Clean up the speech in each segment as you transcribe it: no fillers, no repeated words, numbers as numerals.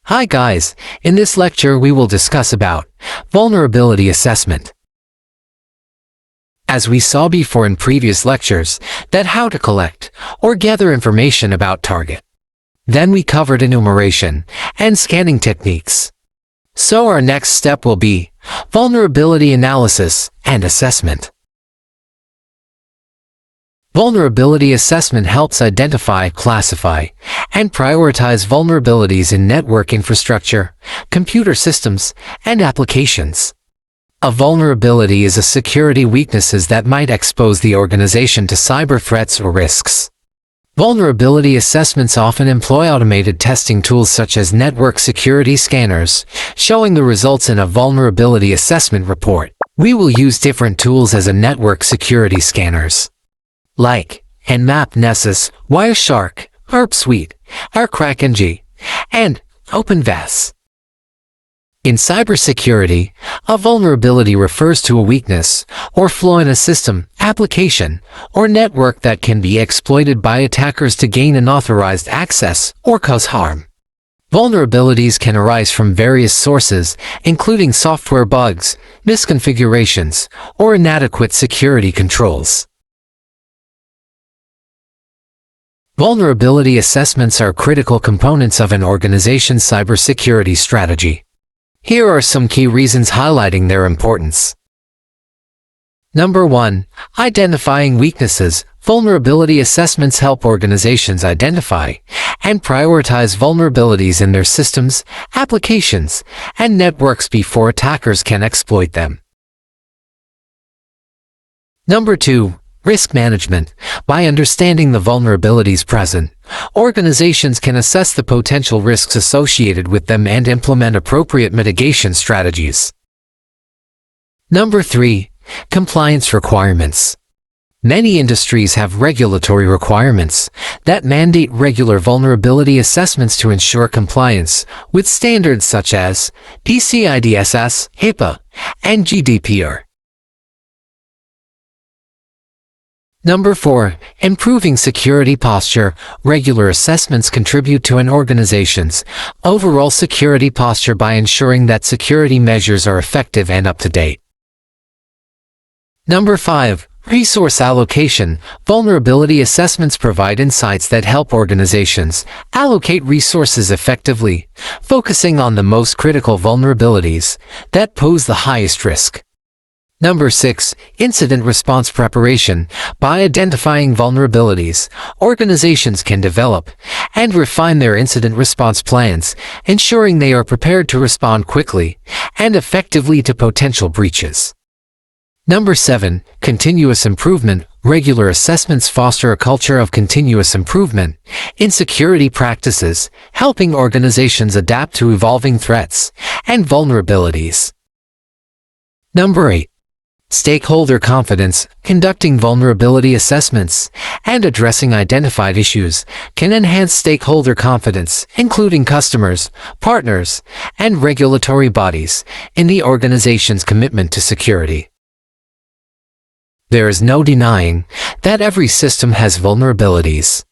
Hi guys, in this lecture we will discuss about vulnerability assessment. As we saw before in previous lectures, that how to collect or gather information about target. Then we covered enumeration and scanning techniques. So our next step will be vulnerability analysis and assessment. Vulnerability assessment helps identify, classify, and prioritize vulnerabilities in network infrastructure, computer systems, and applications. A vulnerability is a security weaknesses that might expose the organization to cyber threats or risks. Vulnerability assessments often employ automated testing tools such as network security scanners, showing the results in a vulnerability assessment report. We will use different tools as a network security scanners, like Nmap Nessus, Wireshark, Arp Suite, RCrackNG, and OpenVAS. In cybersecurity, a vulnerability refers to a weakness or flaw in a system, application, or network that can be exploited by attackers to gain unauthorized access or cause harm. Vulnerabilities can arise from various sources, including software bugs, misconfigurations, or inadequate security controls. Vulnerability assessments are critical components of an organization's cybersecurity strategy. Here are some key reasons highlighting their importance. Number 1. Identifying weaknesses. Vulnerability assessments help organizations identify and prioritize vulnerabilities in their systems, applications, and networks before attackers can exploit them. Number 2. Risk management. By understanding the vulnerabilities present, organizations can assess the potential risks associated with them and implement appropriate mitigation strategies. Number 3. Compliance requirements. Many industries have regulatory requirements that mandate regular vulnerability assessments to ensure compliance with standards such as PCI DSS, HIPAA, and GDPR. Number 4. Improving security posture. Regular assessments contribute to an organization's overall security posture by ensuring that security measures are effective and up to date. Number 5. Resource allocation. Vulnerability assessments provide insights that help organizations allocate resources effectively, focusing on the most critical vulnerabilities that pose the highest risk. Number 6. Incident response preparation. By identifying vulnerabilities, organizations can develop and refine their incident response plans, ensuring they are prepared to respond quickly and effectively to potential breaches. Number 7. Continuous improvement. Regular assessments foster a culture of continuous improvement in security practices, helping organizations adapt to evolving threats and vulnerabilities. Number 8. Stakeholder confidence. Conducting vulnerability assessments and addressing identified issues can enhance stakeholder confidence, including customers, partners, and regulatory bodies, in the organization's commitment to security. There is no denying that every system has vulnerabilities.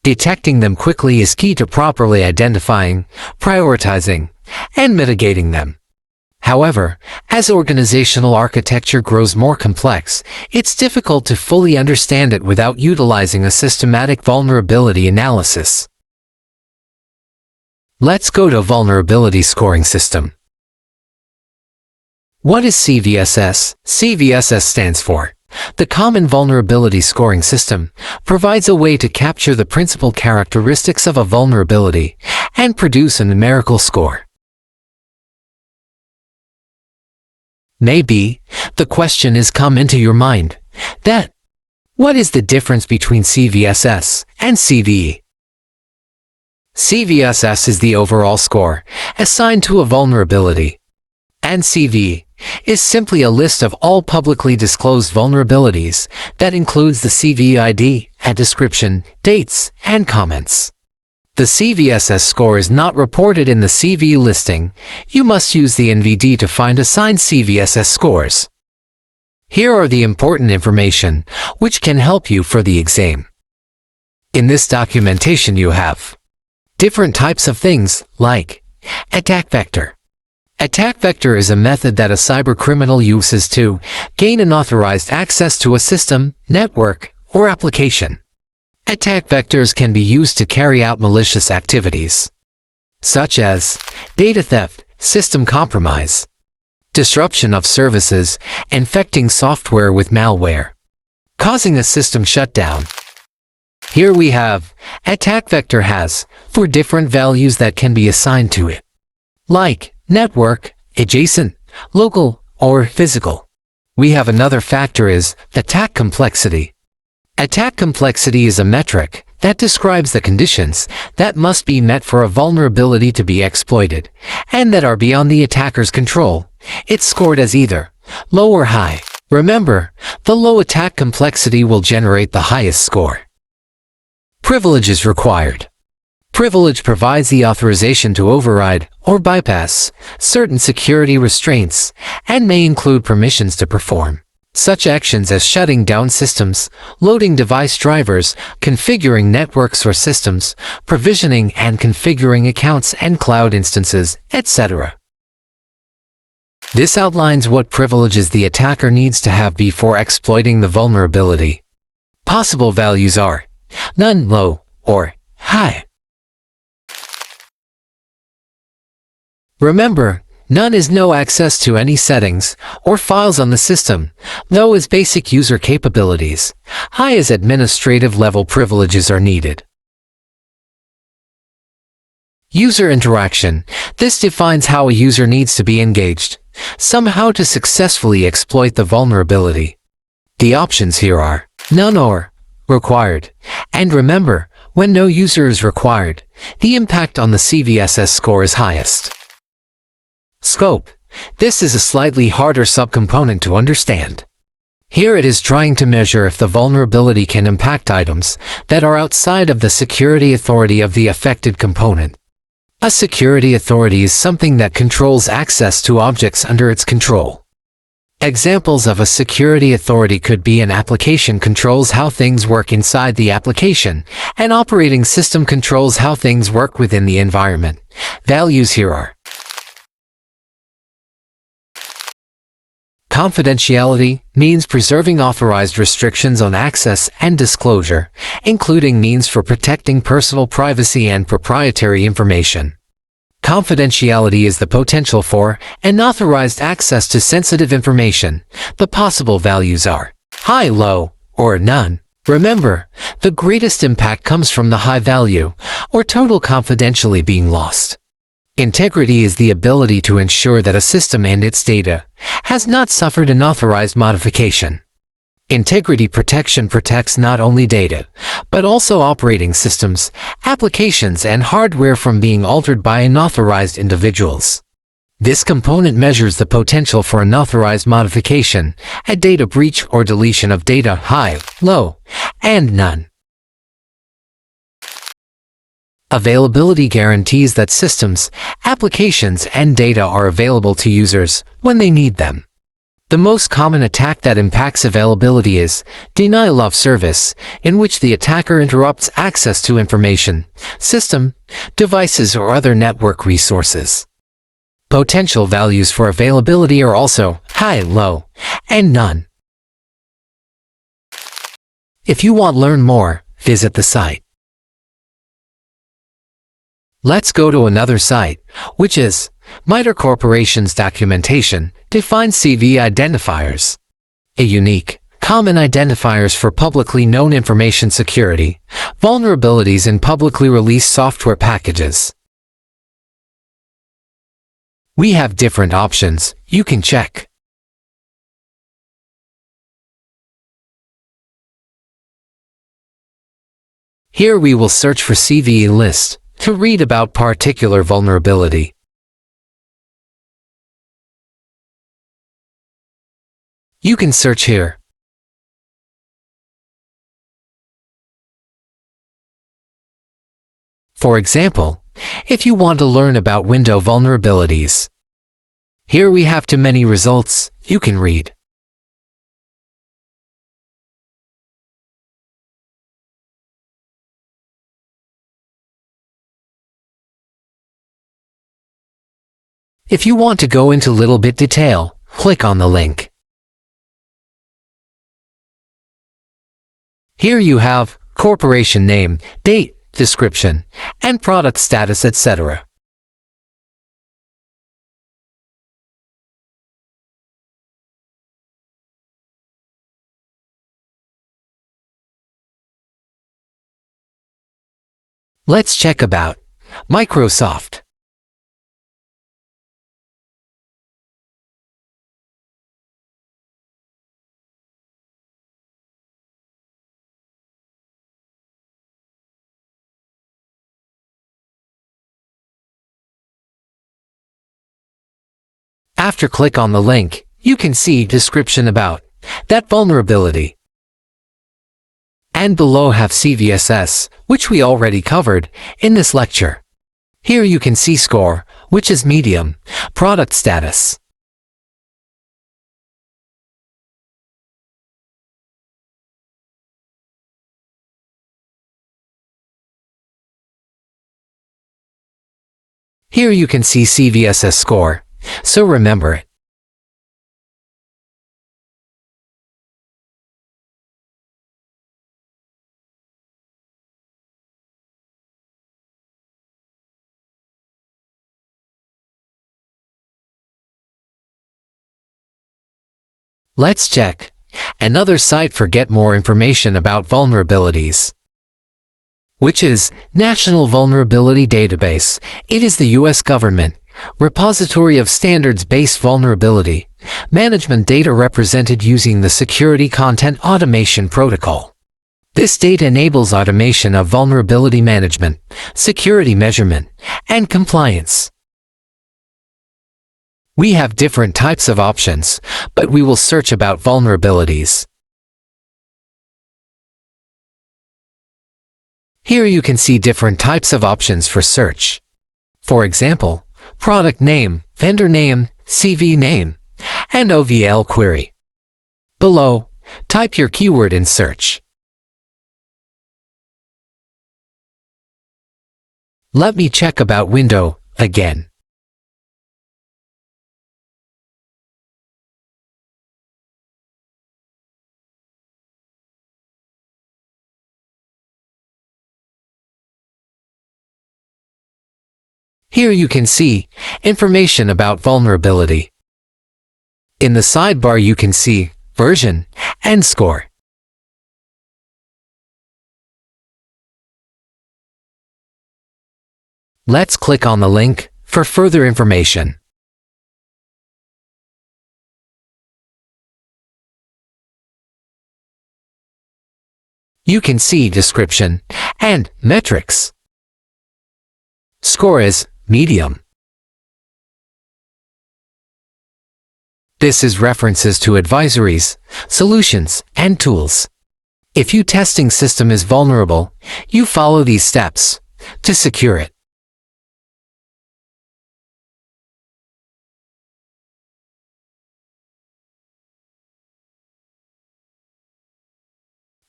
Detecting them quickly is key to properly identifying, prioritizing, and mitigating them. However, as organizational architecture grows more complex, it's difficult to fully understand it without utilizing a systematic vulnerability analysis. Let's go to vulnerability scoring system. What is CVSS? CVSS stands for the Common Vulnerability Scoring System, provides a way to capture the principal characteristics of a vulnerability and produce a numerical score. Maybe the question has come into your mind that what is the difference between CVSS and CVE? CVSS is the overall score assigned to a vulnerability, and CVE is simply a list of all publicly disclosed vulnerabilities that includes the CVE ID, a description, dates, and comments. The CVSS score is not reported in the CVE listing. You must use the NVD to find assigned CVSS scores. Here are the important information which can help you for the exam. In this documentation you have different types of things like Attack vector. Attack vector is a method that a cybercriminal uses to gain unauthorized access to a system, network, or application. Attack vectors can be used to carry out malicious activities, such as data theft, system compromise, disruption of services, infecting software with malware, causing a system shutdown. Here we have, attack vector has 4 different values that can be assigned to it, like network, adjacent, local, or physical. We have another factor is attack complexity. Attack complexity is a metric that describes the conditions that must be met for a vulnerability to be exploited, and that are beyond the attacker's control. It's scored as either low or high. Remember, the low attack complexity will generate the highest score. Privilege is required. Privilege provides the authorization to override or bypass certain security restraints and may include permissions to perform such actions as shutting down systems, loading device drivers, configuring networks or systems, provisioning and configuring accounts and cloud instances, etc. This outlines what privileges the attacker needs to have before exploiting the vulnerability. Possible values are none, low, or high. Remember, none is no access to any settings or files on the system. Low is basic user capabilities. High is administrative level privileges are needed. User interaction. This defines how a user needs to be engaged, somehow to successfully exploit the vulnerability. The options here are none or required. And remember, when no user is required, the impact on the CVSS score is highest. Scope. This is a slightly harder subcomponent to understand. Here it is trying to measure if the vulnerability can impact items that are outside of the security authority of the affected component. A security authority is something that controls access to objects under its control. Examples of a security authority could be an application controls how things work inside the application, an operating system controls how things work within the environment. Values here are confidentiality means preserving authorized restrictions on access and disclosure, including means for protecting personal privacy and proprietary information. Confidentiality is the potential for unauthorized access to sensitive information. The possible values are high, low, or none. Remember, the greatest impact comes from the high value, or total confidentially being lost. Integrity is the ability to ensure that a system and its data has not suffered unauthorized modification. Integrity protection protects not only data, but also operating systems, applications, and hardware from being altered by unauthorized individuals. This component measures the potential for unauthorized modification, a data breach or deletion of data high, low, and none. Availability guarantees that systems, applications, and data are available to users when they need them. The most common attack that impacts availability is denial of service, in which the attacker interrupts access to information, system, devices, or other network resources. Potential values for availability are also high, low, and none. If you want to learn more, visit the site. Let's go to another site, which is MITRE Corporation's documentation defines CV identifiers. A unique, common identifiers for publicly known information security, vulnerabilities in publicly released software packages. We have different options you can check. Here we will search for CVE list to read about particular vulnerability. You can search here. For example, if you want to learn about window vulnerabilities, here we have too many results you can read. If you want to go into little bit detail, click on the link. Here you have corporation name, date, description, and product status, etc. Let's check about Microsoft. After click on the link, you can see description about that vulnerability. And below have CVSS, which we already covered in this lecture. Here you can see score, which is medium, product status. Here you can see CVSS score, so remember it. Let's check another site for get more information about vulnerabilities, which is National Vulnerability Database. It is the U.S. government repository of standards-based vulnerability management data represented using the Security Content Automation Protocol. This data enables automation of vulnerability management, security measurement, and compliance. We have different types of options, but we will search about vulnerabilities. Here you can see different types of options for search. For example, product name, vendor name, CV name, and OVL query. Below, type your keyword in search. Let me check about window again. Here you can see information about vulnerability. In the sidebar you can see version and score. Let's click on the link for further information. You can see description and metrics. Score is medium. This is references to advisories, solutions, and tools. If your testing system is vulnerable, you follow these steps to secure it.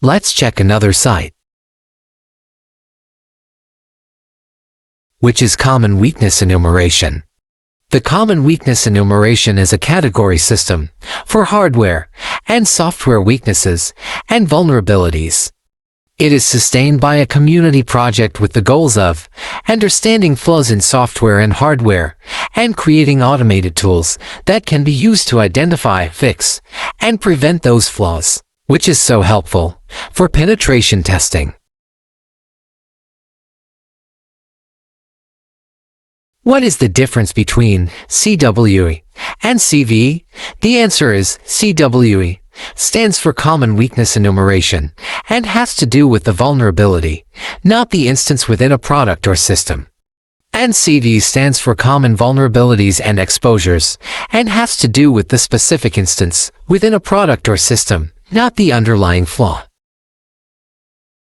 Let's check another site, which is Common Weakness Enumeration. The Common Weakness Enumeration is a category system for hardware and software weaknesses and vulnerabilities. It is sustained by a community project with the goals of understanding flaws in software and hardware and creating automated tools that can be used to identify, fix, and prevent those flaws, which is so helpful for penetration testing. What is the difference between CWE and CVE? The answer is CWE stands for Common Weakness Enumeration and has to do with the vulnerability, not the instance within a product or system. And CVE stands for Common Vulnerabilities and Exposures and has to do with the specific instance within a product or system, not the underlying flaw.